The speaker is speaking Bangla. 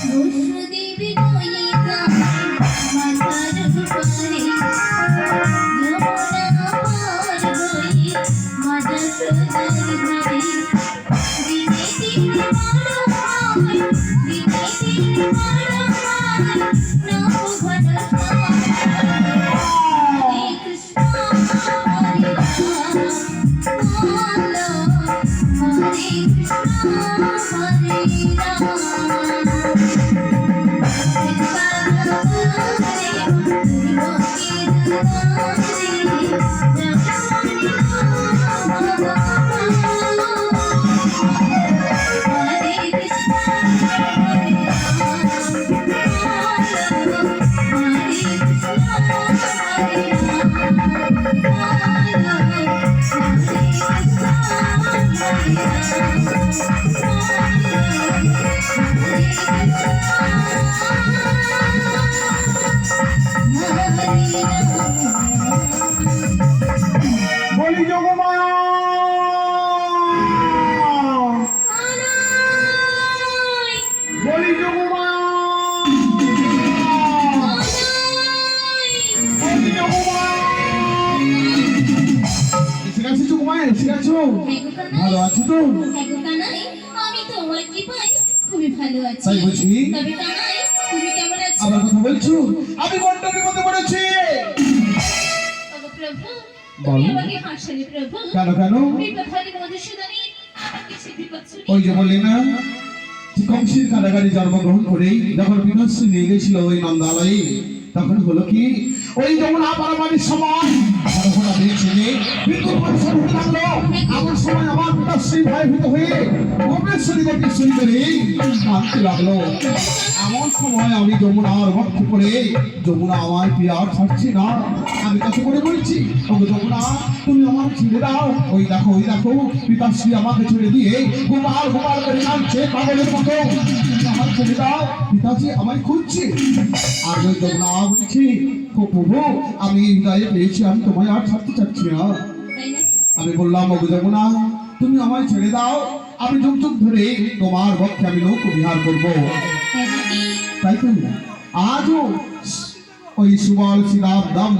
বসুদেবী কইতা মাথার উপরে যমুনা পার হয়ে মাঝা সোনার ঘরে দিনে দিনে বড় হয় দিনে দিনে বড় হয় নব ঘন হরে কৃষ্ণ হরে রাম হরে কৃষ্ণ হরে বলি যোগমায়া বলি যোগমায়া বলি যোগমায়া এসে গেছো যোগমায়া এসে গেছো ভালো আছো তো আমি তোমার কৃপায় খুবই ভালো আছি তাই বলছি তবে কানাই তুমি কেমন আছো আবার কথা বলছো আমি মন্ডপের মধ্যে পড়েছি প্রভু বলো। তুমি আমাকে হাসালে প্রভু কেন কেন বিপদহারী মধুসূদনী আমাকে সে বিপদ ছুটিয়ে ওই যে বললি না কংসের কারাগারে জন্মগ্রহণ করেই যখন বিনশ্রী নিয়ে গেছিল ওই নন্দালয়ে তখন হলো কি ওই যমুনা পারামারির সময় ঘটনা দিয়েছে যে বিদ্যুৎ পরিসর হতে লাগলো এমন সময় আমার পিতাশ্রী ভয়ভীত হয়ে গোপেশ্বরী গোপেশ্বরী করে কাঁদতে লাগলো এমন সময় আমি যমুনার বক্ষে পড়ে যমুনা আমার পিয়ার ছাড়ছি না আমি কাছে করে বলছি ও যমুনা তুমি আমার ছেড়ে দাও ওই দেখো পিতাশ্রী আমাকে ছেড়ে দিয়ে গোপাল গোপাল করে কাঁদছে পাগলের মতো আমার ছেড়ে দাও পিতাশ্রী আমায় খুঁজছে আর ওই যমুনা বলছি ও প্রভু আমি হৃদয়ে পেয়েছি আমি তোমায় আর ছাড়তে চাচ্ছি না তাই না আমি বললাম ও যমুনা তুমি আমায় ছেড়ে দাও আমি যুগ যুগ ধরে তোমার পক্ষে আমি লোক বিহার করবো তাই নাকি তাই তো আজও ওই সুবল শ্রীরাম দাম